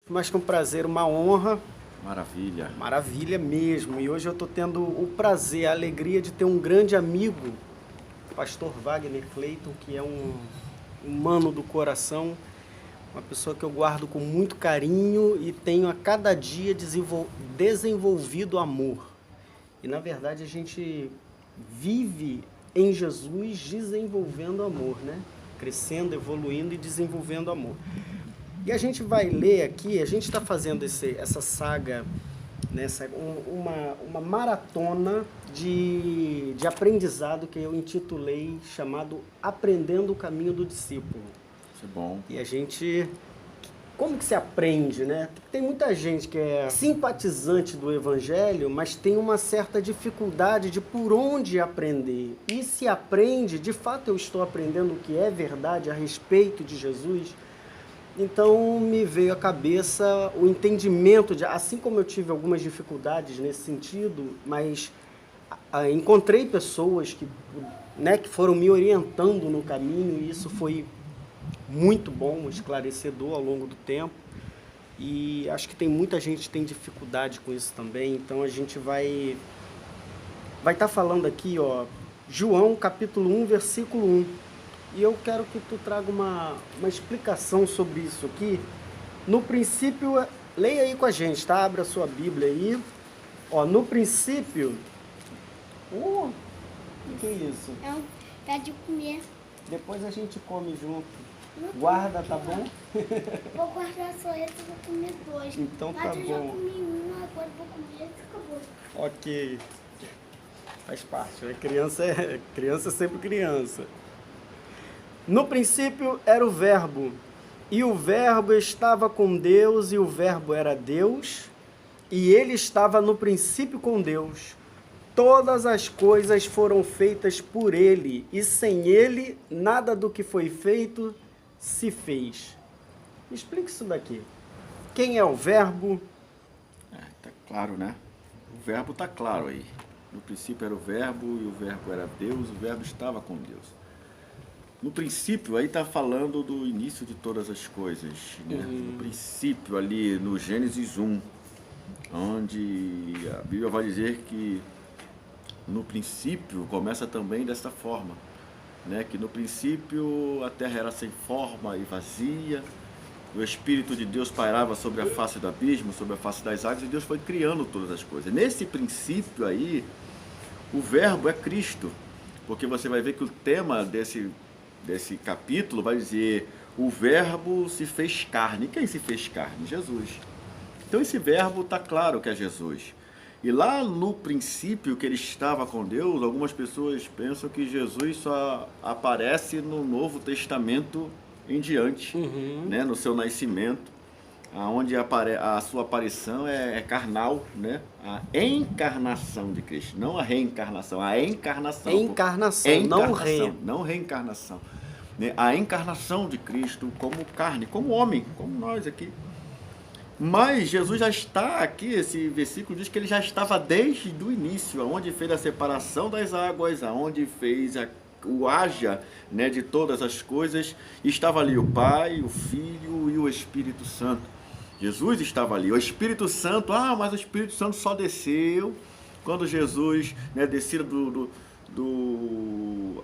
Mais que um prazer, uma honra, Maravilha. maravilha mesmo. E hoje eu estou tendo o prazer, a alegria de ter um grande amigo, o pastor Wagner Clayton, que é um mano do coração, uma pessoa que eu guardo com muito carinho e tenho a cada dia desenvolvido amor. E na verdade a gente vive em Jesus desenvolvendo amor, né? Crescendo, evoluindo e desenvolvendo amor. E a gente vai ler aqui, a gente está fazendo essa saga, uma maratona de aprendizado que eu intitulei, chamado Aprendendo o Caminho do Discípulo. Isso é bom. E a gente... Como que se aprende, né? Tem muita gente que é simpatizante do Evangelho, mas tem uma certa dificuldade de por onde aprender. E se aprende, de fato eu estou aprendendo o que é verdade a respeito de Jesus. Então me veio à cabeça o entendimento, assim como eu tive algumas dificuldades nesse sentido, mas encontrei pessoas que foram me orientando no caminho e isso foi muito bom, esclarecedor ao longo do tempo. E acho que tem muita gente que tem dificuldade com isso também, então a gente vai estar falando aqui, ó, João capítulo 1, versículo 1. E eu quero que tu traga uma explicação sobre isso aqui. No princípio, leia aí com a gente, tá? Abra a sua Bíblia aí. Ó, no princípio... o que é isso? É um pé de comer. Depois a gente come junto. Não Guarda, tô- tá bom? Vou guardar só esse e vou comer dois. Então tá Mas eu já bom. comi um, agora eu vou comer esse e acabou. Ok. Faz parte, né? Criança é sempre criança. No princípio era o Verbo, e o Verbo estava com Deus, e o Verbo era Deus, e ele estava no princípio com Deus. Todas as coisas foram feitas por ele, e sem ele nada do que foi feito se fez. Me explica isso daqui. Quem é o Verbo? Tá claro, né? O verbo tá claro aí. No princípio era o verbo e o verbo era Deus, o verbo estava com Deus. No princípio, aí está falando do início de todas as coisas, né? No princípio, ali no Gênesis 1, onde a Bíblia vai dizer que no princípio começa também dessa forma, né? Que no princípio a terra era sem forma e vazia, o Espírito de Deus pairava sobre a face do abismo, sobre a face das águas, e Deus foi criando todas as coisas. Nesse princípio aí, o verbo é Cristo, porque você vai ver que o tema desse capítulo vai dizer: o verbo se fez carne. Quem se fez carne? Jesus. Então esse verbo está claro que é Jesus. E lá no princípio que ele estava com Deus, algumas pessoas pensam que Jesus só aparece no Novo Testamento em diante, né? No seu nascimento, onde a sua aparição é carnal, né? A encarnação de Cristo, não a reencarnação, a encarnação. Encarnação, não re. Não reencarnação. Né? A encarnação de Cristo como carne, como homem, como nós aqui. Mas Jesus já está aqui, esse versículo diz que ele já estava desde o início, onde fez a separação das águas, aonde fez o haja, né, de todas as coisas, estava ali o Pai, o Filho e o Espírito Santo. Jesus estava ali. O Espírito Santo, mas o Espírito Santo só desceu quando Jesus, né, desceu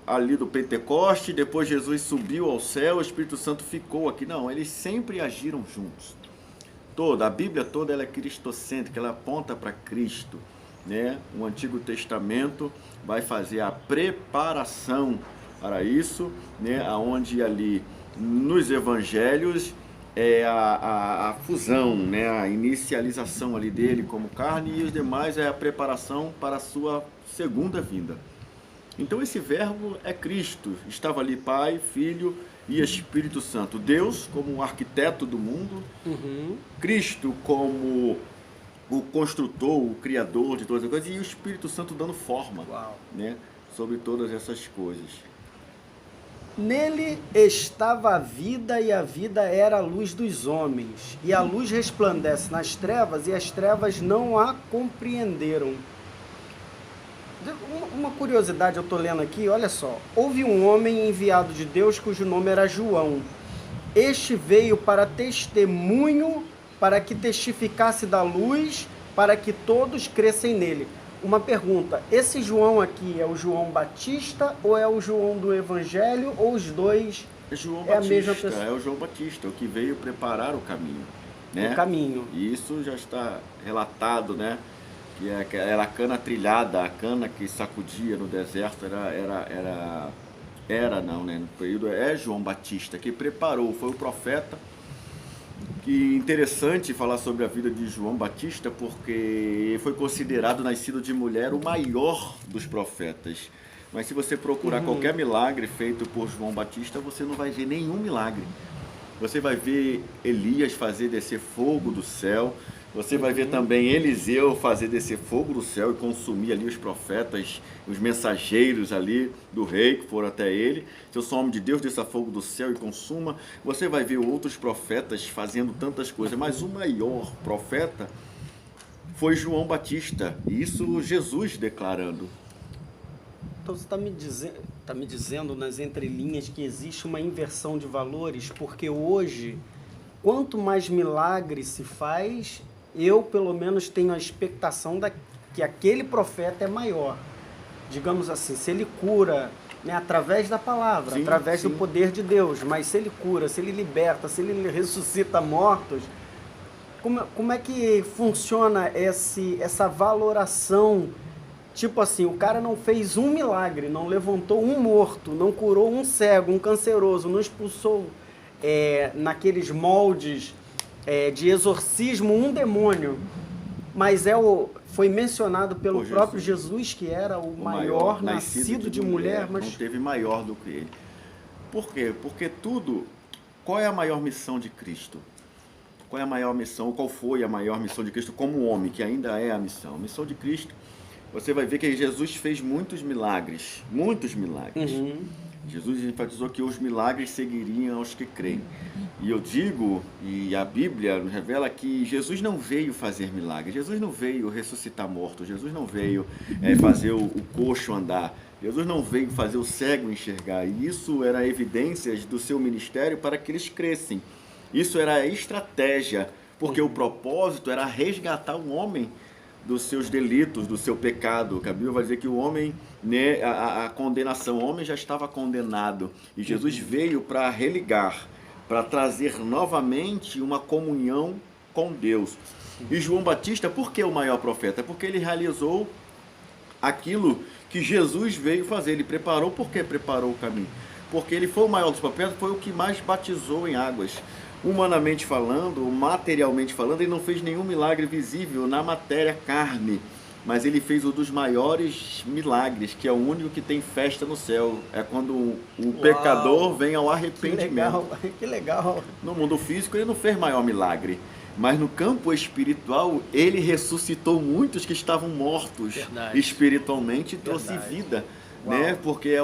ali do Pentecoste, depois Jesus subiu ao céu, o Espírito Santo ficou aqui. Não, eles sempre agiram juntos. A Bíblia toda ela é cristocêntrica, ela aponta para Cristo, né? O Antigo Testamento vai fazer a preparação para isso, né? Onde ali nos Evangelhos é a fusão, né? A inicialização ali dele como carne, e os demais é a preparação para a sua segunda vinda. Então esse verbo é Cristo, estava ali Pai, Filho e Espírito Santo. Deus como o arquiteto do mundo, Cristo como o construtor, o criador de todas as coisas, e o Espírito Santo dando forma, né, sobre todas essas coisas. Nele estava a vida, e a vida era a luz dos homens. E a luz resplandece nas trevas, e as trevas não a compreenderam. Uma curiosidade, eu estou lendo aqui, olha só. Houve um homem enviado de Deus cujo nome era João. Este veio para testemunho para que testificasse da luz, para que todos crescem nele. Uma pergunta, esse João aqui é o João Batista ou é o João do Evangelho, ou os dois João é a mesma Batista, pessoa? é o João Batista, o que veio preparar o caminho, né? O caminho. E isso já está relatado, né? Que era a cana trilhada, a cana que sacudia no deserto, no período, é João Batista, que preparou, foi o profeta. Que interessante falar sobre a vida de João Batista, porque foi considerado nascido de mulher o maior dos profetas. Mas se você procurar qualquer milagre feito por João Batista, você não vai ver nenhum milagre. Você vai ver Elias fazer descer fogo do céu, você vai ver também Eliseu fazer descer fogo do céu e consumir ali os profetas, os mensageiros ali do rei que foram até ele. Se eu sou homem de Deus, desça fogo do céu e consuma. Você vai ver outros profetas fazendo tantas coisas, mas o maior profeta foi João Batista, e isso Jesus declarando. Então você está me dizendo nas entrelinhas que existe uma inversão de valores, porque hoje, quanto mais milagre se faz, eu pelo menos tenho a expectação que aquele profeta é maior. Digamos assim, se ele cura, né, através da palavra, Sim, através sim. do poder de Deus, mas se ele cura, se ele liberta, se ele ressuscita mortos, como é que funciona essa valoração? Tipo assim, o cara não fez um milagre, não levantou um morto, não curou um cego, um canceroso, não expulsou naqueles moldes de exorcismo um demônio, mas foi mencionado pelo Por próprio Jesus que era o maior nascido de mulher, mas não teve maior do que ele. Por quê? Porque qual é a maior missão de Cristo? Qual é a maior missão, qual foi a maior missão de Cristo como homem, que ainda é a missão? A missão de Cristo, você vai ver que Jesus fez muitos milagres, muitos milagres. Jesus enfatizou que os milagres seguiriam aos que creem. E eu digo, e a Bíblia nos revela que Jesus não veio fazer milagres, Jesus não veio ressuscitar mortos, Jesus não veio fazer o coxo andar, Jesus não veio fazer o cego enxergar. E isso era evidências do seu ministério para que eles crescem. Isso era a estratégia, porque o propósito era resgatar o homem dos seus delitos, do seu pecado. A Bíblia vai dizer que o homem, né, a condenação, o homem já estava condenado. E Jesus veio para religar, para trazer novamente uma comunhão com Deus. E João Batista, por que o maior profeta? Porque ele realizou aquilo que Jesus veio fazer. Ele preparou, por que preparou o caminho? Porque ele foi o maior dos profetas, foi o que mais batizou em águas. Humanamente falando, materialmente falando, ele não fez nenhum milagre visível na matéria carne, mas ele fez um dos maiores milagres, que é o único que tem festa no céu. É quando o pecador vem ao arrependimento. Que legal. No mundo físico ele não fez maior milagre, mas no campo espiritual ele ressuscitou muitos que estavam mortos. Verdade. Espiritualmente, e trouxe Verdade. vida, né? Porque é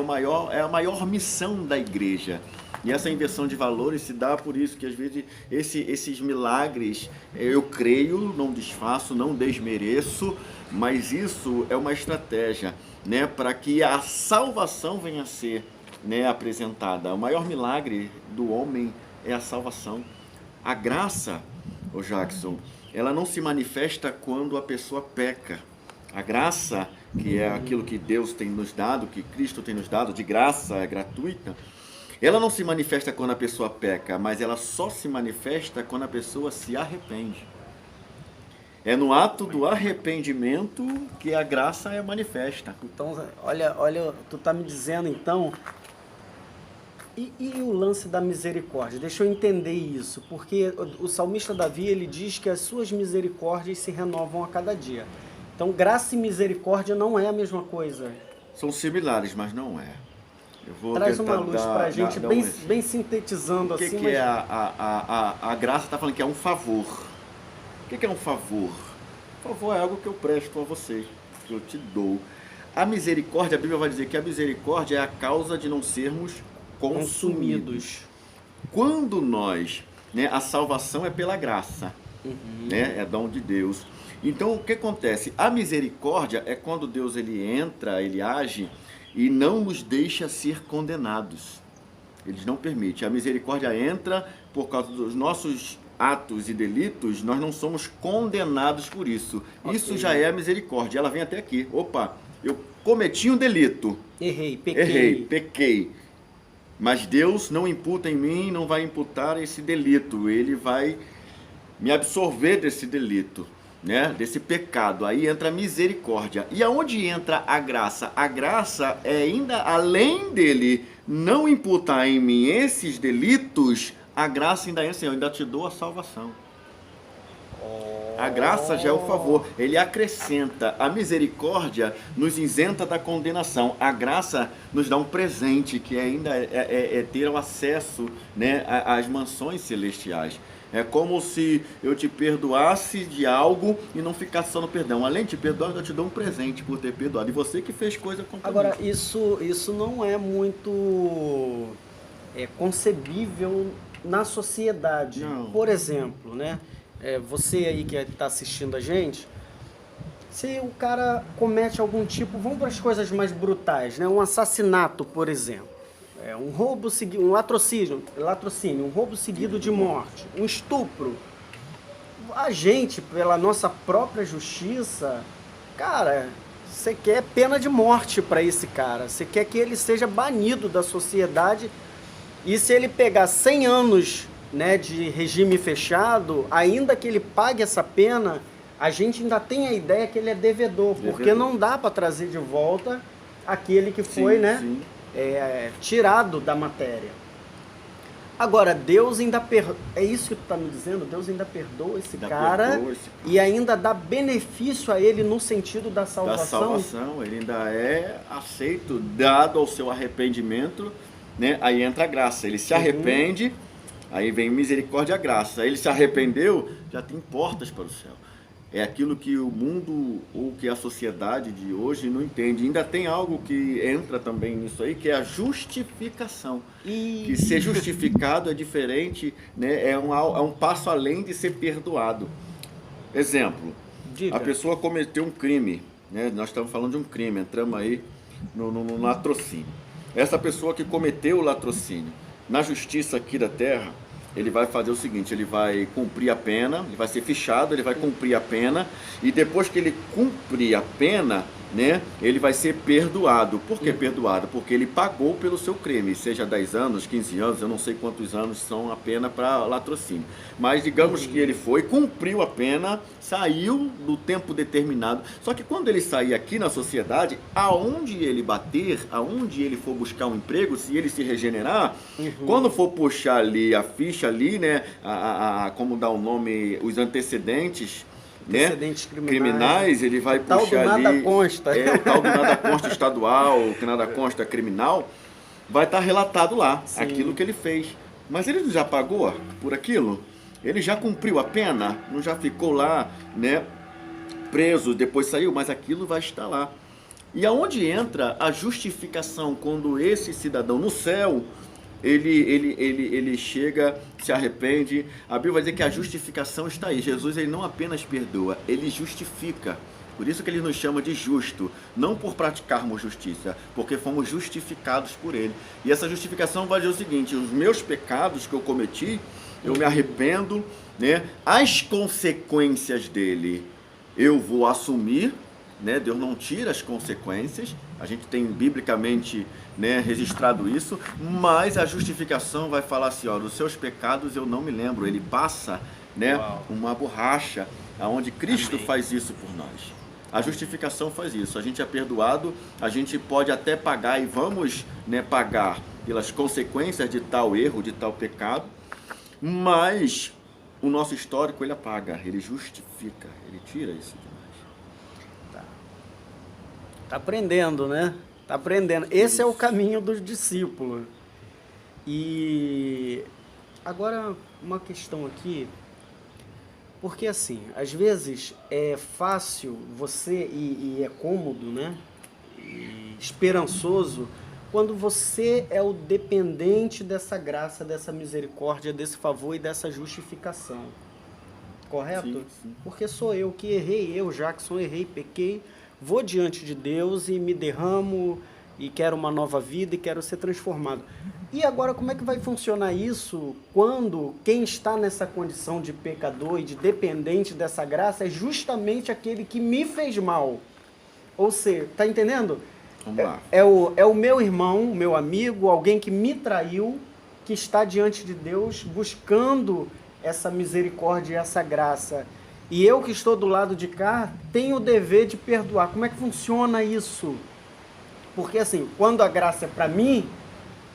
a maior missão da igreja. E essa inversão de valores se dá por isso que às vezes esses milagres eu creio, não desfaço, não desmereço, mas isso é uma estratégia, né, para que a salvação venha a ser, né, apresentada. O maior milagre do homem é a salvação. A graça, ô Jackson, ela não se manifesta quando a pessoa peca. A graça, que é aquilo que Deus tem nos dado, que Cristo tem nos dado, de graça, é gratuita, ela não se manifesta quando a pessoa peca, mas ela só se manifesta quando a pessoa se arrepende. É no ato do arrependimento que a graça é manifesta. Então, olha, tu tá me dizendo então, e o lance da misericórdia? Deixa eu entender isso, porque o salmista Davi, ele diz que as suas misericórdias se renovam a cada dia. Então, graça e misericórdia não é a mesma coisa. São similares, mas não é. Eu vou Traz tentar uma luz para a gente, bem sintetizando o que assim. Que é a graça está falando que é um favor. O que é um favor? Favor é algo que eu presto a você, que eu te dou. A misericórdia, a Bíblia vai dizer que a misericórdia é a causa de não sermos consumidos. Quando nós, né, a salvação é pela graça, né, é dom de Deus. Então, o que acontece? A misericórdia é quando Deus ele entra, ele age e não nos deixa ser condenados. Ele não permite. A misericórdia entra por causa dos nossos atos e delitos, nós não somos condenados por isso. Ok. Isso já é a misericórdia. Ela vem até aqui. Opa, eu cometi um delito. Errei, pequei. Errei, pequei. Mas Deus não imputa em mim, não vai imputar esse delito. Ele vai me absorver desse delito, né? Desse pecado. Aí entra a misericórdia. E aonde entra a graça? A graça é ainda além dele não imputar em mim esses delitos, a graça ainda é assim, eu ainda te dou a salvação. A graça já é o favor, ele acrescenta. A misericórdia nos isenta da condenação. A graça nos dá um presente, que ainda é ter o acesso, né, às mansões celestiais. É como se eu te perdoasse de algo e não ficasse só no perdão. Além de te perdoar, eu te dou um presente por ter perdoado. E você que fez coisa contra mim. Agora, isso não é muito concebível na sociedade. Não. Por exemplo, né? Você aí que está assistindo a gente, se o cara comete algum tipo, vamos para as coisas mais brutais, né? Um assassinato, por exemplo. Um roubo seguido, um latrocínio, um roubo seguido de morte, um estupro. A gente, pela nossa própria justiça, cara, você quer pena de morte para esse cara. Você quer que ele seja banido da sociedade. E se ele pegar 100 anos, né, de regime fechado, ainda que ele pague essa pena, a gente ainda tem a ideia que ele é devedor, porque não dá para trazer de volta aquele que foi, Sim, né? sim. Tirado da matéria. Agora, Deus ainda é isso que tu tá me dizendo? Deus ainda perdoa esse cara e ainda dá benefício a ele no sentido da salvação? Da salvação, ele ainda é aceito, dado ao seu arrependimento, né? Aí entra a graça, ele se arrepende, aí vem misericórdia e a graça. Ele se arrependeu, já tem portas para o céu. É aquilo que o mundo ou que a sociedade de hoje não entende. Ainda tem algo que entra também nisso aí, que é a justificação. Que ser justificado é diferente, né? É um passo além de ser perdoado. Exemplo, Diga. a pessoa cometeu um crime, né? Nós estamos falando de um crime, entramos aí no latrocínio. Essa pessoa que cometeu o latrocínio, na justiça aqui da terra, ele vai fazer o seguinte, ele vai cumprir a pena, ele vai ser fichado, ele vai cumprir a pena, e depois que ele cumprir a pena, né, ele vai ser perdoado. Por que perdoado? Porque ele pagou pelo seu crime, seja 10 anos, 15 anos, eu não sei quantos anos são a pena para latrocínio. Mas digamos que ele foi, cumpriu a pena, saiu do tempo determinado. Só que quando ele sair aqui na sociedade, aonde ele bater, aonde ele for buscar um emprego, se ele se regenerar, quando for puxar ali a ficha ali, né, como dá o nome, os antecedentes, né, criminais, ele vai puxar ali. O tal do nada consta. O tal do nada consta estadual, que nada consta criminal, vai estar relatado lá, aquilo que ele fez. Mas ele já pagou por aquilo? Ele já cumpriu a pena? Não já ficou lá, né, preso, depois saiu? Mas aquilo vai estar lá. E aonde entra a justificação quando esse cidadão no céu, ele chega, se arrepende? A Bíblia vai dizer que a justificação está aí. Jesus, ele não apenas perdoa, ele justifica. Por isso que ele nos chama de justo, não por praticarmos justiça, porque fomos justificados por ele. E essa justificação vai dizer o seguinte: os meus pecados que eu cometi, eu me arrependo, né? As consequências dele eu vou assumir, né? Deus não tira as consequências, a gente tem biblicamente, né, registrado isso, mas a justificação vai falar assim, ó, dos seus pecados eu não me lembro. Ele passa, né, uma borracha, aonde Cristo faz isso por nós. A justificação faz isso. A gente é perdoado, a gente pode até pagar e vamos, né, pagar pelas consequências de tal erro, de tal pecado, mas o nosso histórico ele apaga, ele justifica, ele tira isso de nós. Tá aprendendo, né? Tá aprendendo. Esse é o caminho dos discípulos. E agora uma questão aqui, porque assim, às vezes é fácil você, e é cômodo, né? E esperançoso, quando você é o dependente dessa graça, dessa misericórdia, desse favor e dessa justificação. Correto? Sim, sim. Porque sou eu que errei, Jackson, errei, pequei, vou diante de Deus e me derramo e quero uma nova vida e quero ser transformado. E agora, como é que vai funcionar isso quando quem está nessa condição de pecador e de dependente dessa graça é justamente aquele que me fez mal? Ou seja, tá entendendo? Vamos lá. É o meu irmão, o meu amigo, alguém que me traiu, que está diante de Deus buscando essa misericórdia e essa graça. E eu que estou do lado de cá, tenho o dever de perdoar. Como é que funciona isso? Porque assim, quando a graça é para mim,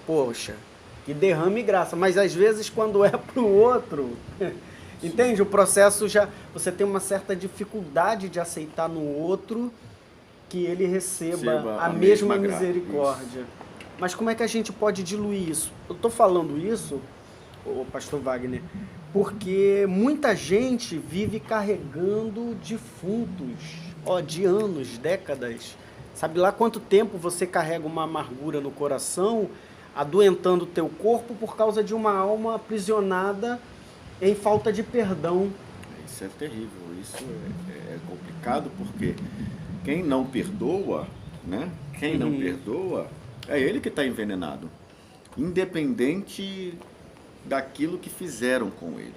poxa, que derrame graça. Mas às vezes quando é para o outro, entende? O processo já, você tem uma certa dificuldade de aceitar no outro que ele receba a mesma misericórdia. Mas como é que a gente pode diluir isso? Eu estou falando isso, ô pastor Wagner, porque muita gente vive carregando defuntos, de anos, décadas. Sabe lá quanto tempo você carrega uma amargura no coração, adoentando o teu corpo por causa de uma alma aprisionada em falta de perdão. Isso é terrível, isso é complicado porque quem não perdoa, né? Quem não perdoa, é ele que está envenenado, independente daquilo que fizeram com ele.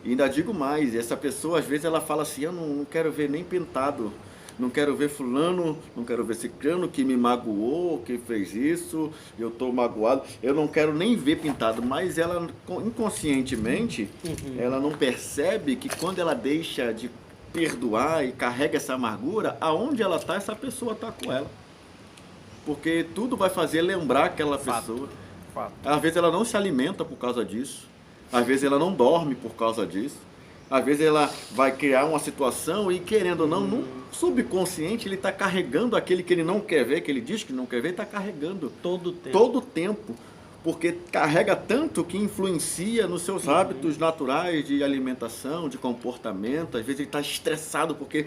E ainda digo mais, essa pessoa às vezes ela fala assim, eu não quero ver nem pintado, não quero ver fulano, não quero ver ciclano que me magoou, que fez isso, eu estou magoado, eu não quero nem ver pintado, mas ela inconscientemente, ela não percebe que quando ela deixa de perdoar e carrega essa amargura, aonde ela está, essa pessoa está com ela. Porque tudo vai fazer lembrar aquela pessoa. Fato. Às vezes ela não se alimenta por causa disso. Às vezes ela não dorme por causa disso. Às vezes ela vai criar uma situação e, querendo ou não, no subconsciente ele está carregando aquele que ele não quer ver, que ele diz que não quer ver, está carregando Todo o tempo. todo o tempo. Porque carrega tanto que influencia nos seus hábitos naturais de alimentação, de comportamento. Às vezes ele está estressado porque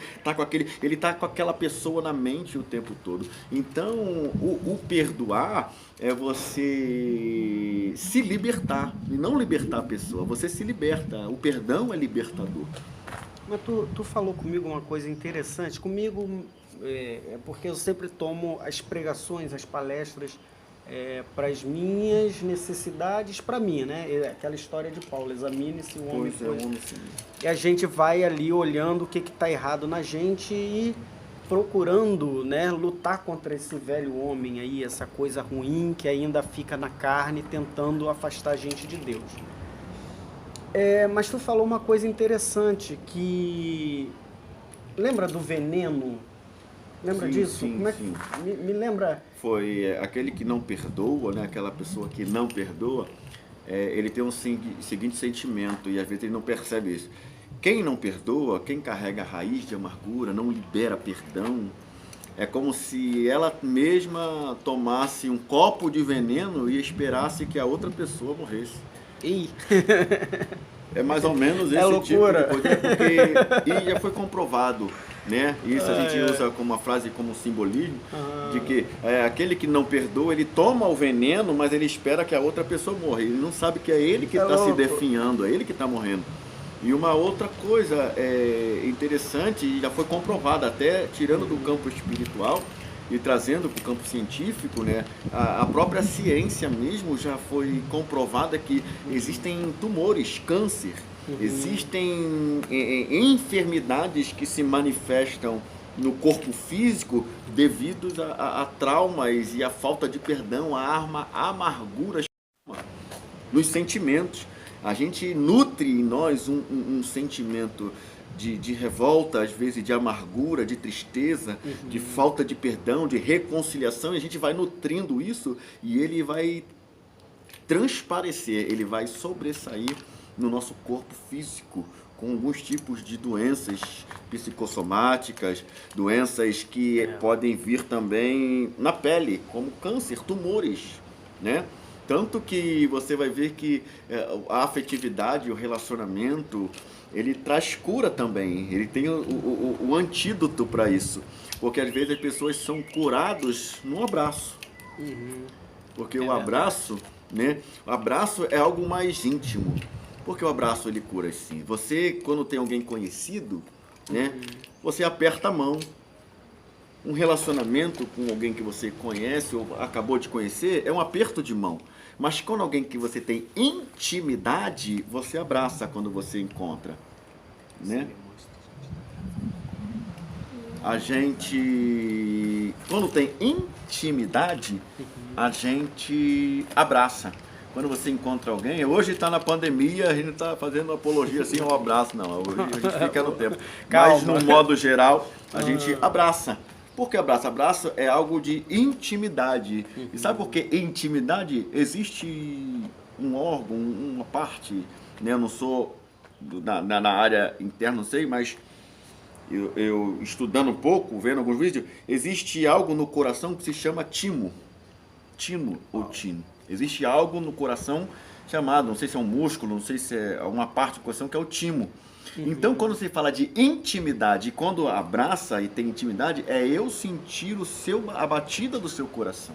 ele está com aquela pessoa na mente o tempo todo. Então, o perdoar é você se libertar, e não libertar a pessoa, você se liberta. O perdão é libertador. Mas tu falou comigo uma coisa interessante. Comigo, é porque eu sempre tomo as pregações, as palestras, para as minhas necessidades, para mim, né? Aquela história de Paulo, examine-se o homem. E a gente vai ali olhando o que está errado na gente e procurando, né, lutar contra esse velho homem aí, essa coisa ruim que ainda fica na carne, tentando afastar a gente de Deus. Mas tu falou uma coisa interessante, que... Lembra do veneno? Lembra disso? Sim, Como é sim. que... me lembra... Foi aquele que não perdoa, né? Aquela pessoa que não perdoa, ele tem um seguinte sentimento, e às vezes ele não percebe isso. Quem não perdoa, quem carrega a raiz de amargura, não libera perdão, é como se ela mesma tomasse um copo de veneno e esperasse que a outra pessoa morresse. Ih. É mais ou menos esse loucura. tipo de coisa, porque e já foi comprovado, né? Isso a gente usa como uma frase, como um simbolismo, de que aquele que não perdoa, ele toma o veneno, mas ele espera que a outra pessoa morra. Ele não sabe que é ele que está se definhando, é ele que está morrendo. E uma outra coisa interessante, e já foi comprovada, até tirando do campo espiritual e trazendo para o campo científico, né? A própria ciência mesmo já foi comprovada que existem tumores, câncer, existem enfermidades que se manifestam no corpo físico devido a traumas e a falta de perdão, a amargura nos sentimentos. A gente nutre em nós um sentimento de revolta, às vezes de amargura, de tristeza, de falta de perdão, de reconciliação, e a gente vai nutrindo isso e ele vai transparecer, ele vai sobressair no nosso corpo físico, com alguns tipos de doenças psicossomáticas, doenças que podem vir também na pele, como câncer, tumores, né? Tanto que você vai ver que a afetividade, o relacionamento, ele traz cura também, ele tem o antídoto para isso, porque às vezes as pessoas são curadas no abraço, porque o abraço, né? O abraço é algo mais íntimo, porque o abraço ele cura sim. Você, quando tem alguém conhecido, né? Você aperta a mão. Um relacionamento com alguém que você conhece ou acabou de conhecer é um aperto de mão. Mas quando alguém que você tem intimidade, você abraça quando você encontra, né? A gente, quando tem intimidade, a gente abraça. Quando você encontra alguém, hoje está na pandemia, a gente não está fazendo apologia assim ao abraço, não. Hoje a gente fica no tempo. Mas, no modo geral, a gente abraça. Por que abraço? Abraço é algo de intimidade. E sabe por que intimidade? Existe um órgão, uma parte, né? Eu não sou na área interna, não sei, mas eu estudando um pouco, vendo alguns vídeos, existe algo no coração que se chama timo. Tino ou tino. Existe algo no coração chamado, não sei se é um músculo, não sei se é uma parte do coração, que é o timo. Então, quando você fala de intimidade, quando abraça e tem intimidade, é eu sentir a batida do seu coração.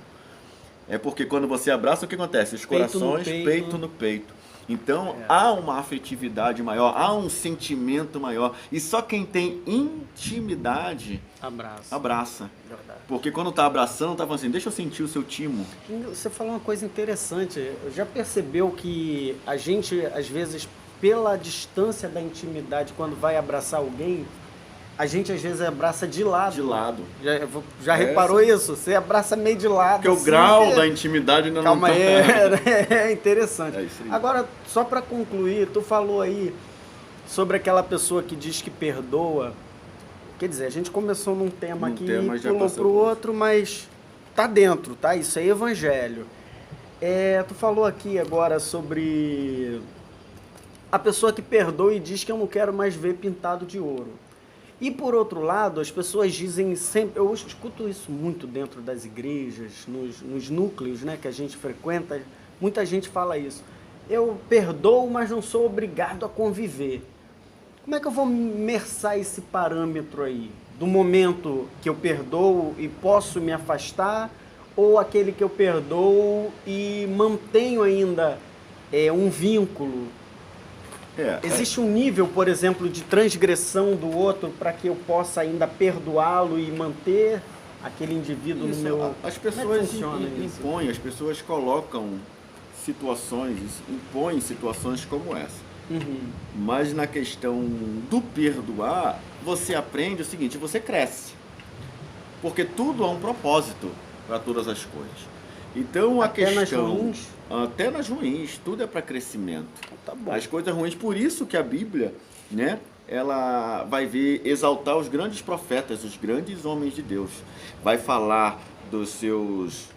É porque quando você abraça, o que acontece? Os corações, peito no peito. Então, há uma afetividade maior, há um sentimento maior. E só quem tem intimidade abraça. Verdade. Porque quando está abraçando, está falando assim, deixa eu sentir o seu timo. Você falou uma coisa interessante. Já percebeu que a gente, às vezes, pela distância da intimidade, quando vai abraçar alguém, a gente às vezes abraça de lado. De lado. Já reparou isso? Você abraça meio de lado. Porque o grau da intimidade ainda Calma não aí, é interessante. É isso aí. Agora, só para concluir, tu falou aí sobre aquela pessoa que diz que perdoa. Quer dizer, a gente começou num tema aqui e pulou para o outro, mas tá dentro, tá? Isso é evangelho. Tu falou aqui agora sobre a pessoa que perdoa e diz que eu não quero mais ver pintado de ouro. E por outro lado, as pessoas dizem sempre, eu escuto isso muito dentro das igrejas, nos núcleos, né, que a gente frequenta, muita gente fala isso. Eu perdoo, mas não sou obrigado a conviver. Como é que eu vou meçar esse parâmetro aí? Do momento que eu perdoo e posso me afastar, ou aquele que eu perdoo e mantenho ainda um vínculo? Existe um nível, por exemplo, de transgressão do outro para que eu possa ainda perdoá-lo e manter aquele indivíduo no meu... As pessoas impõem, as pessoas colocam situações, impõem situações como essa. Mas na questão do perdoar, você aprende o seguinte, você cresce. Porque tudo há um propósito para todas as coisas. Então até nas ruins? Até nas ruins, tudo é para crescimento. Tá bom. As coisas ruins, por isso que a Bíblia, né, ela vai exaltar os grandes profetas, os grandes homens de Deus. Vai falar dos seus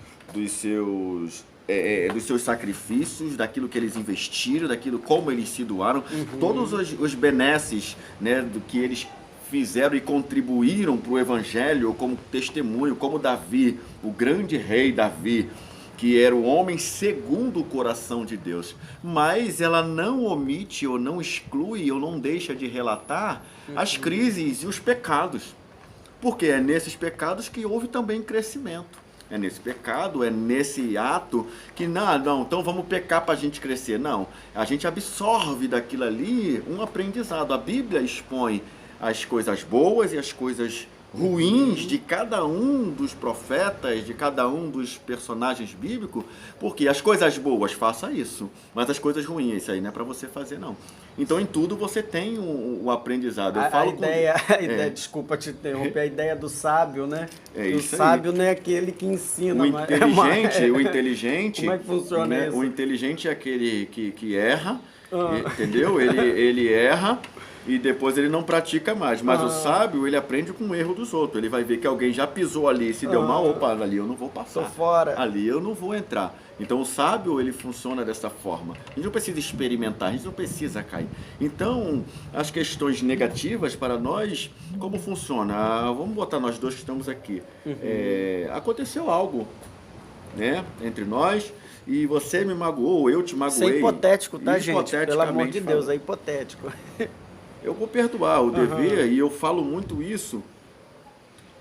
sacrifícios, daquilo que eles investiram, daquilo como eles se doaram, todos os benesses, né, do que eles fizeram e contribuíram para o Evangelho como testemunho, como Davi, o grande rei Davi, que era o homem segundo o coração de Deus. Mas ela não omite ou não exclui ou não deixa de relatar as crises e os pecados. Porque é nesses pecados que houve também crescimento. É nesse pecado, é nesse ato que, não, então vamos pecar para a gente crescer. Não, a gente absorve daquilo ali um aprendizado. A Bíblia expõe as coisas boas e as coisas ruins de cada um dos profetas, de cada um dos personagens bíblicos, porque as coisas boas, faça isso, mas as coisas ruins, isso aí não é para você fazer, não. Então, em tudo você tem o aprendizado. Desculpa te interromper, a ideia do sábio, né? O sábio não é aquele que ensina, o inteligente, como é que funciona, né, isso? O inteligente é aquele que erra, entendeu? Ele erra e depois ele não pratica mais. Mas o sábio, ele aprende com o erro dos outros. Ele vai ver que alguém já pisou ali, se deu mal, opa, ali eu não vou passar. Tô fora. Ali eu não vou entrar. Então o sábio, ele funciona dessa forma. A gente não precisa experimentar, a gente não precisa cair. Então, as questões negativas para nós, como funciona? Vamos botar nós dois que estamos aqui. Aconteceu algo, né, entre nós, e você me magoou, eu te magoei. Isso é hipotético, tá, gente? Pelo amor de Deus, é hipotético. Eu vou perdoar o dever, e eu falo muito isso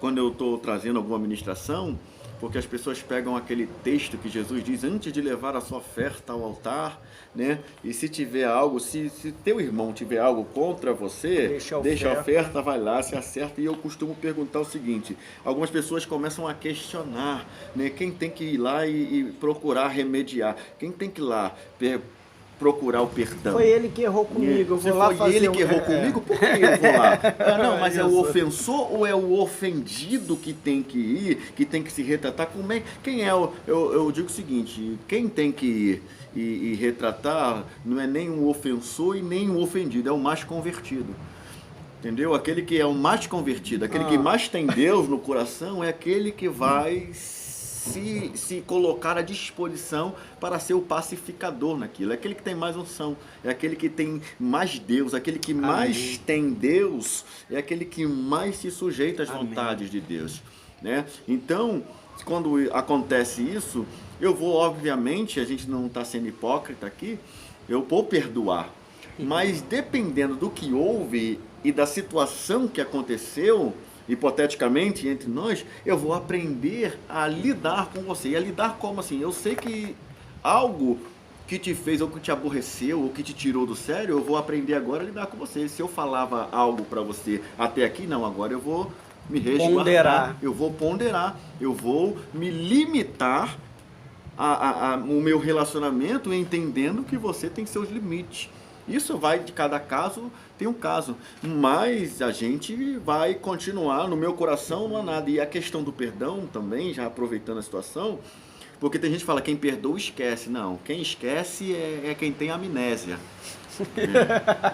quando eu estou trazendo alguma ministração, porque as pessoas pegam aquele texto que Jesus diz antes de levar a sua oferta ao altar, né? E se tiver algo, se teu irmão tiver algo contra você, deixa a oferta, vai lá, se acerta. E eu costumo perguntar o seguinte: algumas pessoas começam a questionar, né? Quem tem que ir lá e procurar remediar? Quem tem que ir lá procurar o perdão? Foi ele que errou comigo, eu vou lá fazer... Foi ele que errou comigo, por que eu vou lá? Não, mas é o ofensor ou é o ofendido que tem que ir, que tem que se retratar? Quem é eu digo o seguinte: quem tem que ir e retratar não é nem um ofensor e nem um ofendido, é o mais convertido. Entendeu? Aquele que é o mais convertido, aquele que mais tem Deus no coração, é aquele que vai se colocar à disposição para ser o pacificador naquilo. É aquele que tem mais unção, é aquele que tem mais Deus, aquele que mais tem Deus, é aquele que mais se sujeita às vontades de Deus, né? Então, quando acontece isso, eu vou, obviamente, a gente não está sendo hipócrita aqui, eu vou perdoar. Mas dependendo do que houve e da situação que aconteceu, hipoteticamente, entre nós, eu vou aprender a lidar com você. E a lidar como assim? Eu sei que algo que te fez, ou que te aborreceu, ou que te tirou do sério, eu vou aprender agora a lidar com você. Se eu falava algo para você até aqui, não, agora eu vou me resguardar. Eu vou ponderar, eu vou me limitar o meu relacionamento, entendendo que você tem seus limites. Isso vai de cada caso, tem um caso, mas a gente vai continuar, no meu coração não há nada. E a questão do perdão também, já aproveitando a situação, porque tem gente que fala, quem perdoa esquece. Não, quem esquece é quem tem amnésia.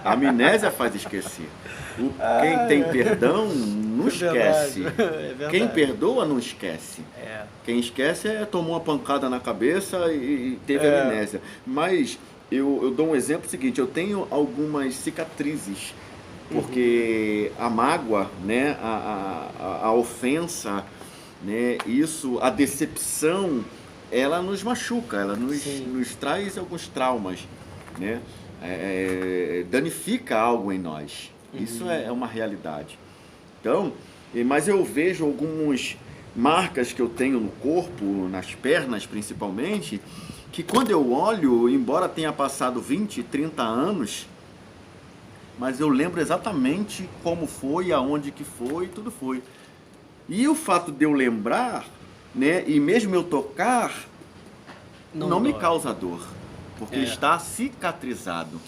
A amnésia faz esquecer. Quem tem perdão não esquece. Quem perdoa não esquece. Quem esquece tomou uma pancada na cabeça e teve amnésia. Mas eu dou um exemplo seguinte: eu tenho algumas cicatrizes, porque a mágoa, né, a ofensa, né, isso, a decepção, ela nos machuca, ela nos traz alguns traumas, né? Danifica algo em nós. Isso é uma realidade. Então, mas eu vejo algumas marcas que eu tenho no corpo, nas pernas principalmente, que quando eu olho, embora tenha passado 20, 30 anos, mas eu lembro exatamente como foi, aonde que foi, tudo foi. E o fato de eu lembrar, né, e mesmo eu tocar, não me causa dor, porque está cicatrizado.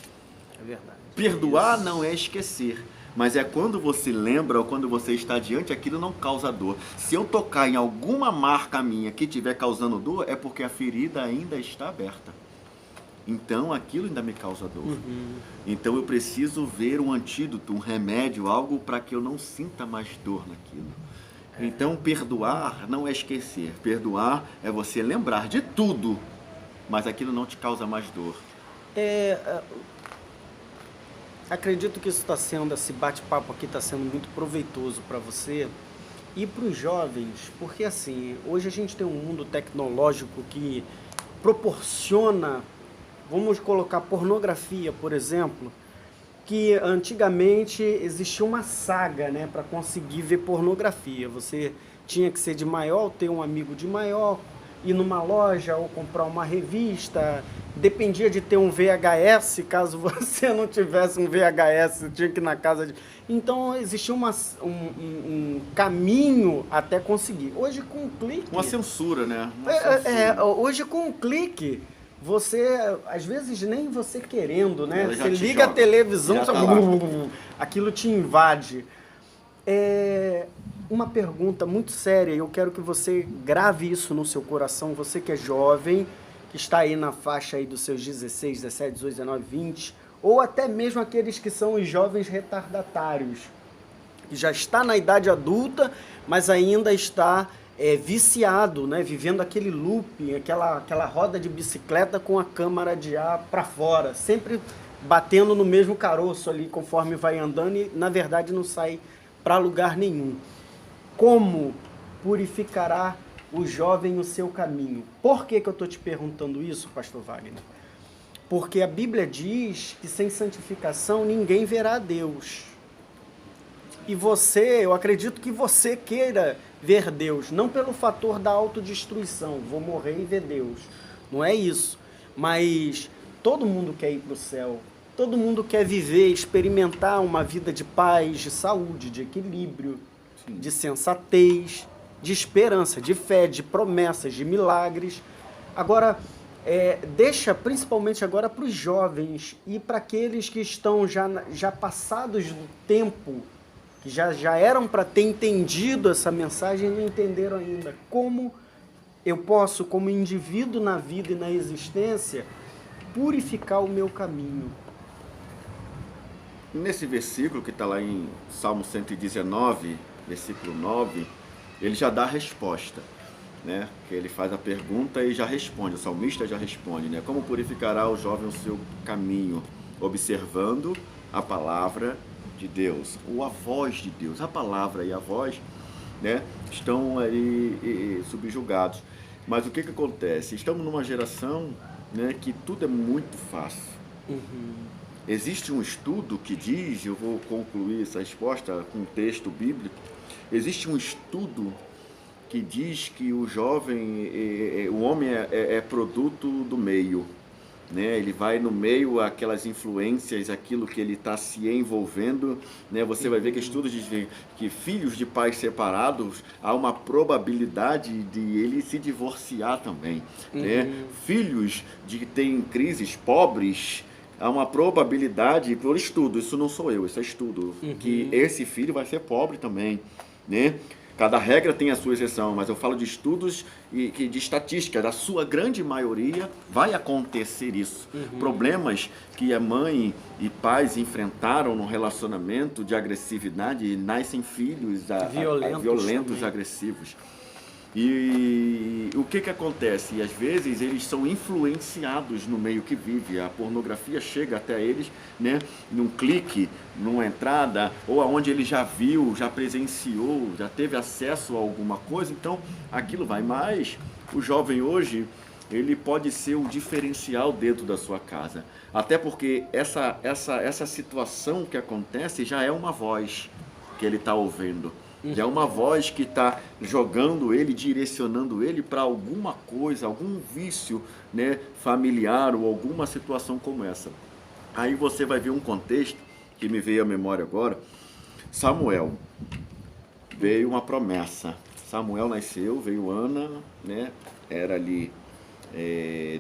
É verdade. Perdoar não é esquecer, mas é quando você lembra ou quando você está diante, aquilo não causa dor. Se eu tocar em alguma marca minha que estiver causando dor, é porque a ferida ainda está aberta. Então aquilo ainda me causa dor. Então eu preciso ver um antídoto, um remédio, algo para que eu não sinta mais dor naquilo. Então perdoar não é esquecer. Perdoar é você lembrar de tudo, mas aquilo não te causa mais dor. Acredito que isso está sendo, esse bate-papo aqui está sendo muito proveitoso para você e para os jovens, porque assim, hoje a gente tem um mundo tecnológico que proporciona, vamos colocar pornografia, por exemplo, que antigamente existia uma saga, né, para conseguir ver pornografia. Você tinha que ser de maior, ter um amigo de maior, ir numa loja ou comprar uma revista, dependia de ter um VHS, caso você não tivesse um VHS, você tinha que ir na casa de... Então existia um caminho até conseguir. Hoje com um clique... Uma censura, né? Hoje com um clique, você, às vezes nem você querendo, né? Você liga joga. A televisão, Já tá aquilo te invade. Uma pergunta muito séria, eu quero que você grave isso no seu coração, você que é jovem, que está aí na faixa aí dos seus 16, 17, 18, 19, 20, ou até mesmo aqueles que são os jovens retardatários, que já está na idade adulta, mas ainda está viciado, né, vivendo aquele loop, aquela roda de bicicleta com a câmara de ar para fora, sempre batendo no mesmo caroço ali, conforme vai andando e, na verdade, não sai para lugar nenhum. Como purificará o jovem o seu caminho? Por que eu estou te perguntando isso, pastor Wagner? Porque a Bíblia diz que sem santificação ninguém verá a Deus. E você, eu acredito que você queira ver Deus, não pelo fator da autodestruição, vou morrer e ver Deus. Não é isso. Mas todo mundo quer ir para o céu. Todo mundo quer viver, experimentar uma vida de paz, de saúde, de equilíbrio, de sensatez, de esperança, de fé, de promessas, de milagres. Agora, deixa principalmente agora para os jovens e para aqueles que estão já passados do tempo, que já eram para ter entendido essa mensagem e não entenderam ainda. Como eu posso, como indivíduo na vida e na existência, purificar o meu caminho? Nesse versículo que está lá em Salmo 119, versículo 9, ele já dá a resposta, né? Que ele faz a pergunta e já responde, o salmista já responde, né? Como purificará o jovem o seu caminho? Observando a palavra de Deus, ou a voz de Deus. A palavra e a voz, né, estão aí subjugados. Mas o que acontece? Estamos numa geração, né, que tudo é muito fácil. Existe um estudo que diz, eu vou concluir essa resposta com um texto bíblico, existe um estudo que diz que o jovem, o homem é produto do meio, né? Ele vai no meio, aquelas influências, aquilo que ele está se envolvendo, né? Você vai ver que estudos dizem que filhos de pais separados, há uma probabilidade de ele se divorciar também, né? Filhos de que têm crises, pobres, há uma probabilidade, por estudo, isso não sou eu, isso é estudo, que esse filho vai ser pobre também, né? Cada regra tem a sua exceção, mas eu falo de estudos e de estatística, da sua grande maioria vai acontecer isso. Problemas que a mãe e pais enfrentaram no relacionamento de agressividade, nascem filhos violentos, agressivos. E o que acontece? E às vezes eles são influenciados no meio que vive. A pornografia chega até eles, né, num clique, numa entrada, ou aonde ele já viu, já presenciou, já teve acesso a alguma coisa. Então aquilo vai mais. O jovem hoje, ele pode ser um diferencial dentro da sua casa. Até porque essa situação que acontece já é uma voz que ele está ouvindo. Já é uma voz que está jogando ele, direcionando ele para alguma coisa, algum vício, né, familiar ou alguma situação como essa. Aí você vai ver um contexto que me veio à memória agora. Samuel, veio uma promessa. Samuel nasceu, veio Ana, né, era ali,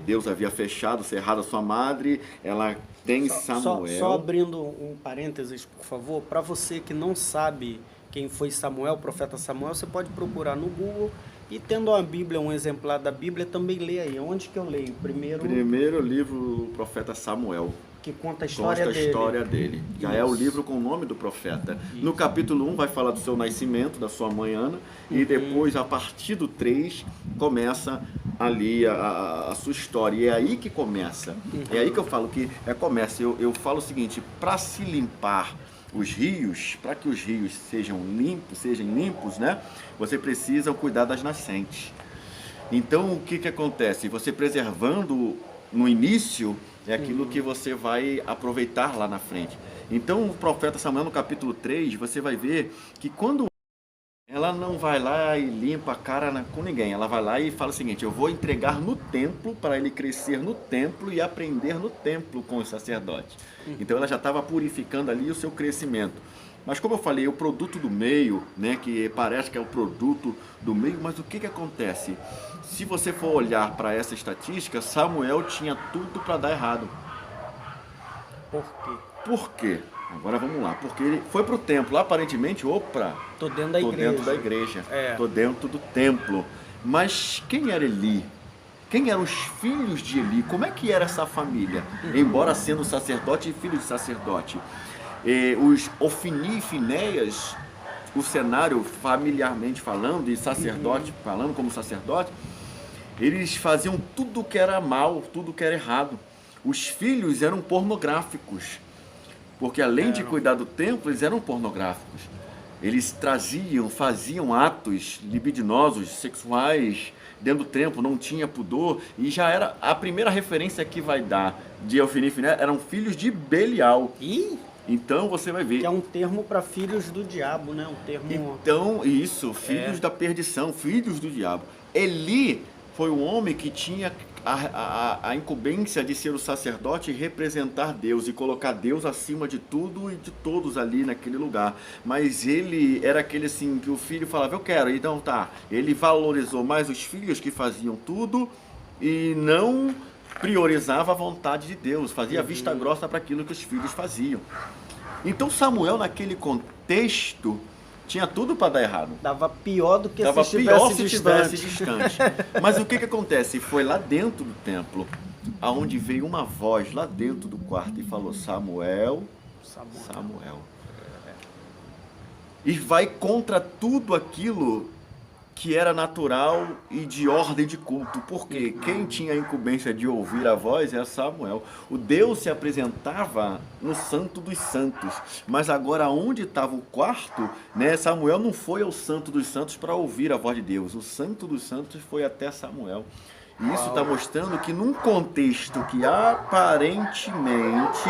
Deus havia fechado, cerrado a sua madre, ela tem Samuel. Só abrindo um parênteses, por favor, para você que não sabe quem foi Samuel, o profeta Samuel, você pode procurar no Google e, tendo a Bíblia, um exemplar da Bíblia, também lê aí. Onde que eu leio? Primeiro livro do profeta Samuel. Que conta a história dele. Já é o livro com o nome do profeta. Isso. No capítulo 1 vai falar do seu nascimento, da sua mãe Ana, e depois, a partir do 3, começa ali a sua história. E é aí que começa. É aí que eu falo que começa. Eu falo o seguinte, para se limpar os rios, para que os rios sejam limpos, né? Você precisa cuidar das nascentes. Então, o que acontece? Você preservando no início é aquilo que você vai aproveitar lá na frente. Então, o profeta Samuel, no capítulo 3, você vai ver que quando ela não vai lá e limpa a cara com ninguém, ela vai lá e fala o seguinte, eu vou entregar no templo para ele crescer no templo e aprender no templo com os sacerdotes. Então ela já estava purificando ali o seu crescimento. Mas como eu falei, o produto do meio, né, que parece que é o produto do meio, mas o que acontece? Se você for olhar para essa estatística, Samuel tinha tudo para dar errado. Por quê? Por quê? Agora vamos lá, porque ele foi para o templo, aparentemente, tô dentro da igreja, tô dentro do templo. Mas quem era Eli? Quem eram os filhos de Eli? Como é que era essa família? Embora sendo sacerdote e filho de sacerdote. Os Ofni e Finéias, o cenário familiarmente falando, e sacerdote falando como sacerdote, eles faziam tudo que era mal, tudo que era errado. Os filhos eram pornográficos. Porque além de cuidar do templo, eles eram pornográficos. Eles faziam atos libidinosos, sexuais, dentro do templo, não tinha pudor. E já era a primeira referência que vai dar de Ofni e Finéias, eram filhos de Belial. Então você vai ver. Que é um termo para filhos do diabo, né? Um termo... Então, isso, filhos da perdição, filhos do diabo. Eli foi um homem que tinha a incumbência de ser o sacerdote e representar Deus e colocar Deus acima de tudo e de todos ali naquele lugar. Mas ele era aquele assim que o filho falava, eu quero, então tá. Ele valorizou mais os filhos que faziam tudo e não priorizava a vontade de Deus, fazia vista grossa para aquilo que os filhos faziam. Então Samuel, naquele contexto, tinha tudo para dar errado. Dava pior do que Dava se pior estivesse se estivesse distante. Mas o que acontece? Foi lá dentro do templo, aonde veio uma voz lá dentro do quarto e falou, Samuel. E vai contra tudo aquilo que era natural e de ordem de culto. Porque quem tinha a incumbência de ouvir a voz era Samuel. O Deus se apresentava no Santo dos Santos. Mas agora onde estava o quarto, né, Samuel não foi ao Santo dos Santos para ouvir a voz de Deus. O Santo dos Santos foi até Samuel. E isso está mostrando que num contexto que aparentemente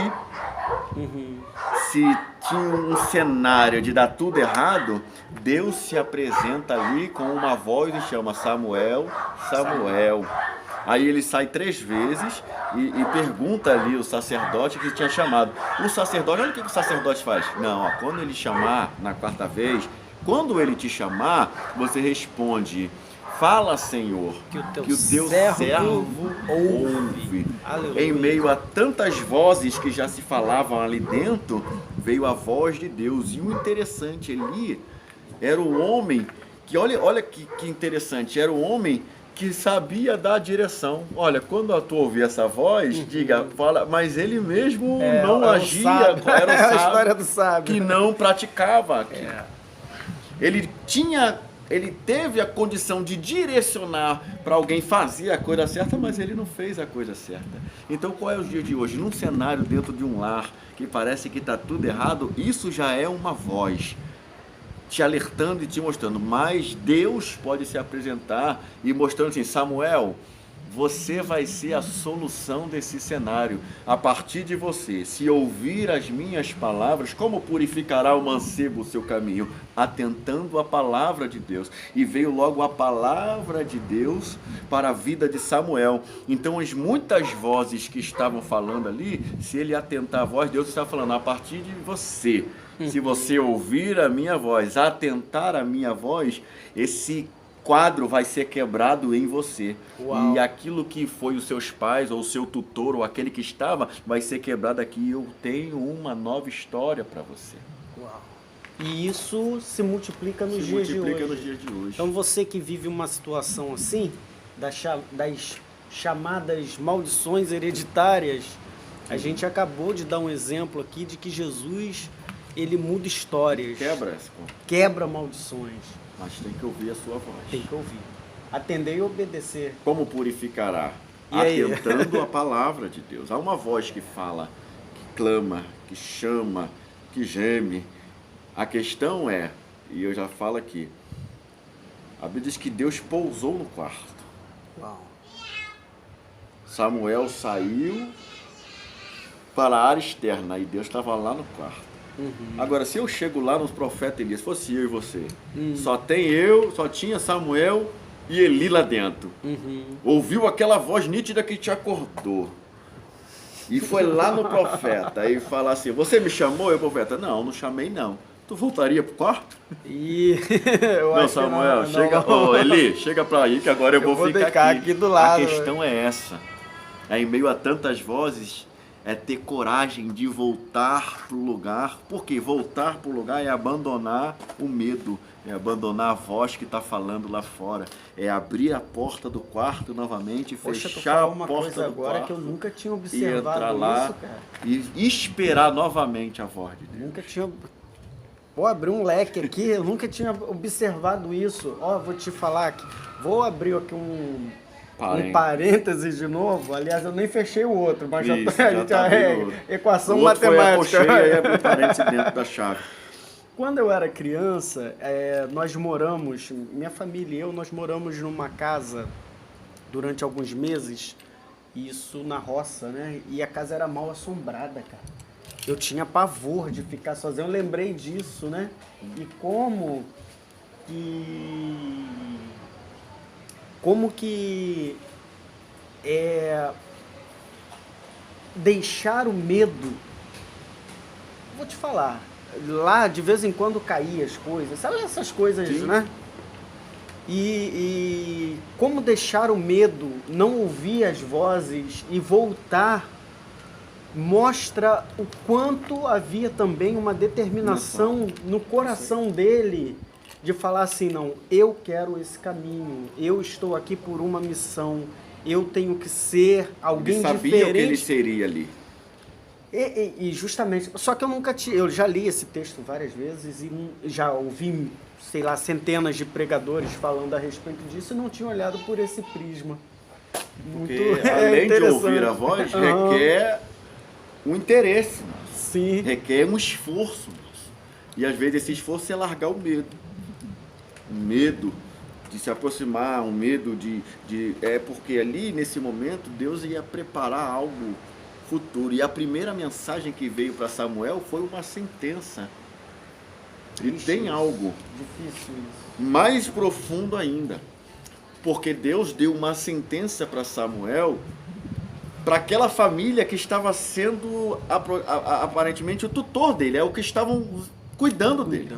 se tinha um cenário de dar tudo errado, Deus se apresenta ali com uma voz e chama Samuel, Samuel. Aí ele sai 3 vezes e pergunta ali o sacerdote que tinha chamado. O sacerdote, olha o que o sacerdote faz. Não, ó, quando ele chamar na 4ª vez, quando ele te chamar, você responde... Fala, Senhor, que o teu servo ouve. Em meio a tantas vozes que já se falavam ali dentro, veio a voz de Deus. E o interessante, Eli era o homem que, olha que interessante, era o homem que sabia dar a direção. Olha, quando tu ouvir essa voz, diga, fala, mas ele mesmo não agia, era o sábio, a história do sábio. Que não praticava. Ele teve a condição de direcionar para alguém fazer a coisa certa, mas ele não fez a coisa certa. Então, qual é o dia de hoje? Num cenário dentro de um lar que parece que está tudo errado, isso já é uma voz te alertando e te mostrando. Mas Deus pode se apresentar e mostrando assim, Samuel, você vai ser a solução desse cenário. A partir de você, se ouvir as minhas palavras, como purificará o mancebo o seu caminho? Atentando à palavra de Deus. E veio logo a palavra de Deus para a vida de Samuel. Então, as muitas vozes que estavam falando ali, se ele atentar à voz, Deus está falando, a partir de você. Se você ouvir a minha voz, atentar à minha voz, esse quadro vai ser quebrado em você. Uau. E aquilo que foi os seus pais, ou o seu tutor, ou aquele que estava, vai ser quebrado aqui. Eu tenho uma nova história para você. Uau. E isso se multiplica nos dias de hoje. Então você que vive uma situação assim, das chamadas maldições hereditárias, a gente acabou de dar um exemplo aqui de que Jesus, ele muda histórias. Quebra maldições. Mas tem que ouvir a sua voz. Tem que ouvir. Atender e obedecer. Como purificará? Atentando a palavra de Deus. Há uma voz que fala, que clama, que chama, que geme. A questão é, e eu já falo aqui, a Bíblia diz que Deus pousou no quarto. Uau. Samuel saiu para a área externa e Deus estava lá no quarto. Agora, se eu chego lá nos profetas Elias, fosse eu e você, só tinha Samuel e Eli lá dentro. Ouviu aquela voz nítida que te acordou. E foi lá no profeta e fala assim, você me chamou? E o profeta, não chamei não. Tu voltaria pro quarto? Não, Samuel, chega. Ô, Eli, chega pra aí que agora eu vou ficar aqui do lado. A questão é essa. Em meio a tantas vozes, é ter coragem de voltar pro lugar. Porque voltar pro lugar é abandonar o medo, é abandonar a voz que está falando lá fora, é abrir a porta do quarto novamente, fechar a porta do agora quarto que eu nunca tinha observado e entrar lá isso, cara. E esperar novamente a voz de Deus. Nunca tinha... Vou abrir um leque aqui, eu nunca tinha observado isso. Ó, vou te falar aqui. Vou abrir aqui um parênteses de novo. Aliás, eu nem fechei o outro, mas isso, equação o outro matemática. Foi a cocheira e abri parênteses dentro da chave. Quando eu era criança, nós moramos, minha família e eu, nós moramos numa casa durante alguns meses, isso na roça, né? E a casa era mal assombrada, cara. Eu tinha pavor de ficar sozinho, eu lembrei disso, né? E como que deixar o medo. Vou te falar, lá de vez em quando caía as coisas, sabe essas coisas, Sim. né? E como deixar o medo, não ouvir as vozes e voltar, mostra o quanto havia também uma determinação no coração dele de falar assim, não, eu quero esse caminho, eu estou aqui por uma missão, eu tenho que ser alguém Ele sabia diferente. o que ele seria ali. E justamente, só que eu já li esse texto várias vezes e já ouvi, sei lá, centenas de pregadores falando a respeito disso e não tinha olhado por esse prisma. Muito Porque além de interessante. ouvir a voz, requer um interesse, Sim. requer um esforço. E às vezes esse esforço é largar o medo. O medo de se aproximar, um medo porque ali, nesse momento, Deus ia preparar algo futuro. E a primeira mensagem que veio para Samuel foi uma sentença. E tem algo Difícil isso. mais profundo ainda. Porque Deus deu uma sentença para Samuel, para aquela família que estava sendo aparentemente o tutor dele, é o que estavam cuidando dele.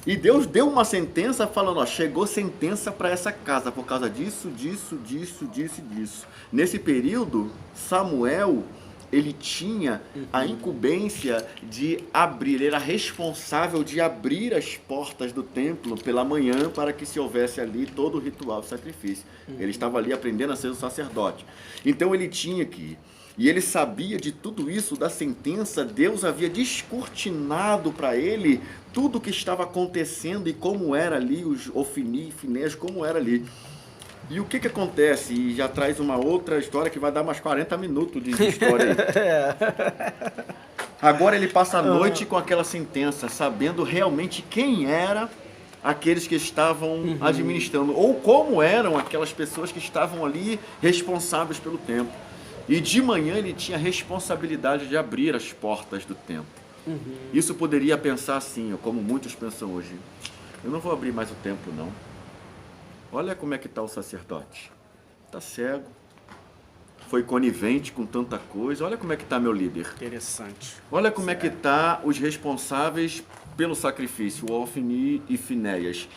E Deus deu uma sentença falando, ó, chegou sentença para essa casa por causa disso, disso, disso, disso e disso. Nesse período, Samuel, ele tinha a incumbência de abrir, ele era responsável de abrir as portas do templo pela manhã para que se houvesse ali todo o ritual de sacrifício. Ele estava ali aprendendo a ser um sacerdote. Então ele tinha que ir. E ele sabia de tudo isso, da sentença, Deus havia descortinado para ele tudo o que estava acontecendo e como era ali, os Ofni e Finés, como era ali. E o que acontece? E já traz uma outra história que vai dar mais 40 minutos de história aí. Agora ele passa a noite com aquela sentença, sabendo realmente quem era aqueles que estavam administrando, ou como eram aquelas pessoas que estavam ali responsáveis pelo templo. E de manhã ele tinha a responsabilidade de abrir as portas do templo. Isso poderia pensar assim, como muitos pensam hoje. Eu não vou abrir mais o templo, não. Olha como é que está o sacerdote. Está cego. Foi conivente com tanta coisa. Olha como é que está meu líder. Interessante. Olha como é que está os responsáveis pelo sacrifício, Ofni e Finéias.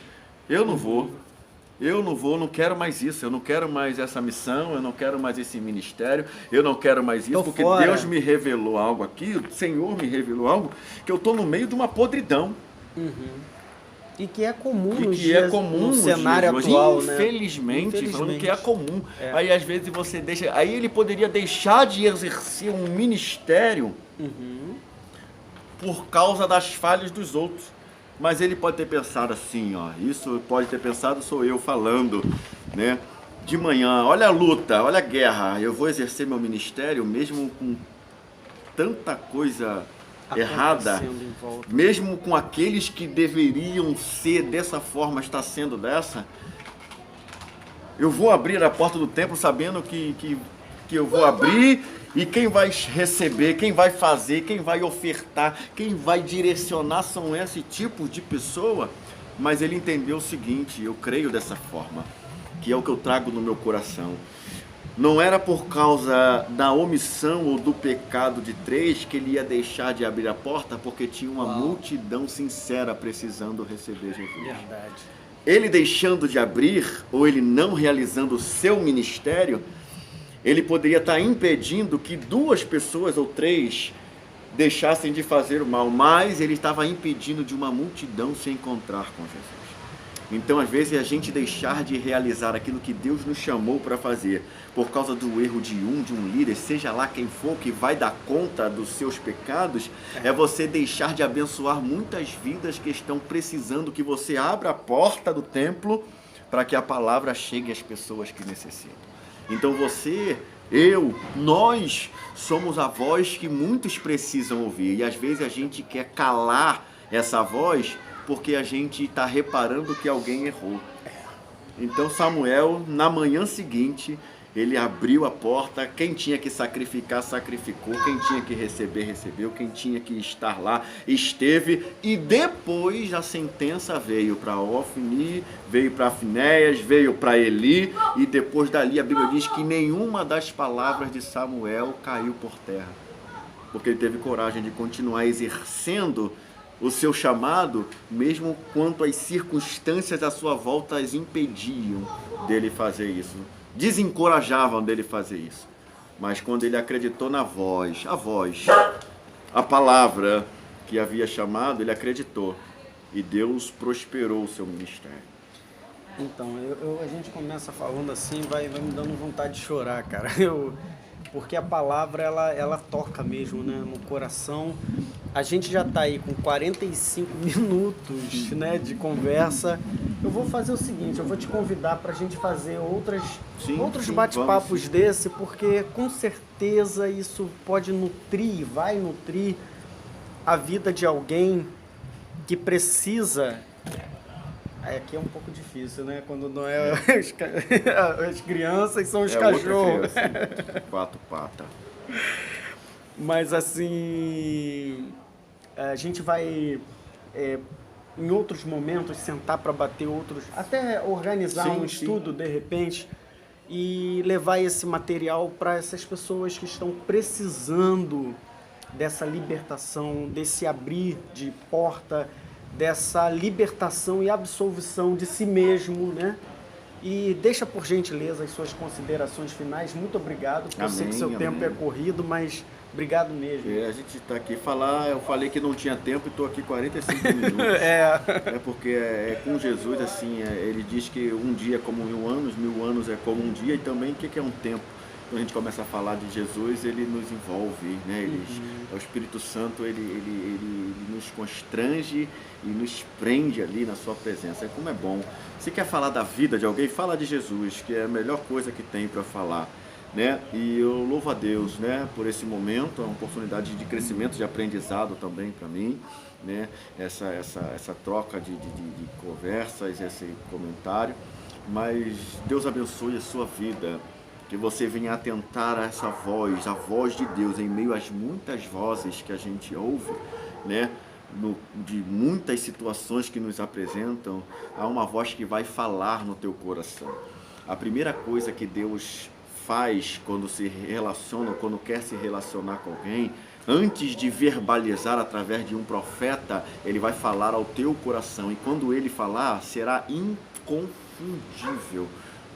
Eu não vou, não quero mais isso, eu não quero mais essa missão, eu não quero mais esse ministério, eu não quero mais isso, porque fora. Deus me revelou algo aqui, o Senhor me revelou algo, que eu estou no meio de uma podridão. E que é comum E nos que dias, é comum no nos cenário dias de atual, hoje. né? Infelizmente, falando que é comum. Aí às vezes você deixa. Aí ele poderia deixar de exercer um ministério por causa das falhas dos outros. Mas ele pode ter pensado assim, ó. Isso pode ter pensado, sou eu falando, né? De manhã, olha a luta, olha a guerra. Eu vou exercer meu ministério mesmo com tanta coisa errada, Acontecendo em volta. mesmo com aqueles que deveriam ser dessa forma, está sendo dessa. Eu vou abrir a porta do templo sabendo que eu vou abrir, e quem vai receber, quem vai fazer, quem vai ofertar, quem vai direcionar são esse tipo de pessoa. Mas ele entendeu o seguinte, eu creio dessa forma, que é o que eu trago no meu coração. Não era por causa da omissão ou do pecado de 3 que ele ia deixar de abrir a porta, porque tinha uma multidão sincera precisando receber Jesus. Verdade. Ele deixando de abrir, ou ele não realizando o seu ministério, ele poderia estar impedindo que 2 pessoas ou 3 deixassem de fazer o mal, mas ele estava impedindo de uma multidão se encontrar com Jesus. Então, às vezes, a gente deixar de realizar aquilo que Deus nos chamou para fazer, por causa do erro de um líder, seja lá quem for, que vai dar conta dos seus pecados, é você deixar de abençoar muitas vidas que estão precisando que você abra a porta do templo para que a palavra chegue às pessoas que necessitam. Então você, eu, nós somos a voz que muitos precisam ouvir, e às vezes a gente quer calar essa voz porque a gente está reparando que alguém errou. Então Samuel, na manhã seguinte, Ele abriu a porta, quem tinha que sacrificar, sacrificou, quem tinha que receber, recebeu, quem tinha que estar lá, esteve, e depois a sentença veio para Ofni, veio para Finéias, veio para Eli, e depois dali a Bíblia diz que nenhuma das palavras de Samuel caiu por terra, porque ele teve coragem de continuar exercendo o seu chamado, mesmo quanto as circunstâncias à sua volta as impediam dele fazer isso, desencorajavam dele fazer isso. Mas quando ele acreditou na voz, a palavra que havia chamado, ele acreditou. E Deus prosperou o seu ministério. Então, a gente começa falando assim, vai me dando vontade de chorar, cara. Porque a palavra, ela toca mesmo, né, no coração. A gente já está aí com 45 minutos, né, de conversa. Eu vou fazer o seguinte, eu vou te convidar para a gente fazer outros bate-papos desse, porque com certeza isso pode nutrir, vai nutrir a vida de alguém que precisa... Aqui é um pouco difícil, né? Quando não é as crianças, são os cachorros. Assim, 4 patas. Mas assim, a gente vai, em outros momentos, sentar para bater outros... Até organizar um estudo, de repente, e levar esse material para essas pessoas que estão precisando dessa libertação, desse abrir de porta, dessa libertação e absolvição de si mesmo, né? E deixa, por gentileza, as suas considerações finais. Muito obrigado, porque eu sei que seu tempo é corrido, mas obrigado mesmo. A gente está aqui eu falei que não tinha tempo e estou aqui 45 minutos. Porque com Jesus, assim, ele diz que um dia é como 1000 anos, 1000 anos é como um dia, e também o que é um tempo? Quando a gente começa a falar de Jesus, ele nos envolve, né? O Espírito Santo, ele nos constrange e nos prende ali na sua presença. Como é bom. Se quer falar da vida de alguém, fala de Jesus, que é a melhor coisa que tem para falar, né? E eu louvo a Deus, né, por esse momento, é uma oportunidade de crescimento, de aprendizado também para mim, né? Essa troca de conversas, esse comentário. Mas Deus abençoe a sua vida. Que você venha atentar a essa voz, a voz de Deus, em meio às muitas vozes que a gente ouve, né? De muitas situações que nos apresentam, há uma voz que vai falar no teu coração. A primeira coisa que Deus faz quando se relaciona, quando quer se relacionar com alguém, antes de verbalizar através de um profeta, ele vai falar ao teu coração. E quando ele falar, será inconfundível.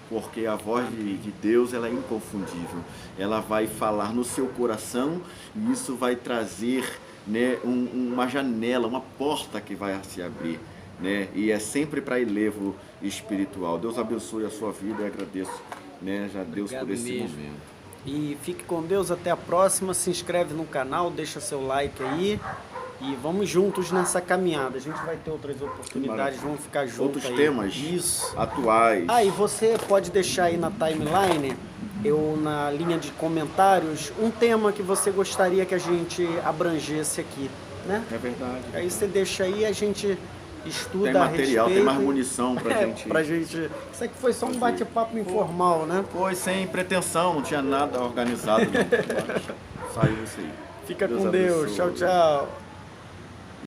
Porque a voz de Deus, ela é inconfundível. Ela vai falar no seu coração e isso vai trazer, né, uma janela, uma porta que vai se abrir, né? E é sempre para elevo espiritual. Deus abençoe a sua vida e agradeço, né, já Deus por esse momento. E fique com Deus, até a próxima. Se inscreve no canal, deixa seu like aí. E vamos juntos nessa caminhada. A gente vai ter outras oportunidades, vamos ficar juntos. Outros temas atuais. E você pode deixar aí na timeline, na linha de comentários, um tema que você gostaria que a gente abrangesse aqui, né? É verdade. Aí você deixa aí, a gente estuda, tem material, tem mais munição pra gente. Isso aqui foi só um bate-papo informal, né? Foi sem pretensão, não tinha nada organizado. Não. Saiu isso aí. Fica com Deus. Tchau, tchau.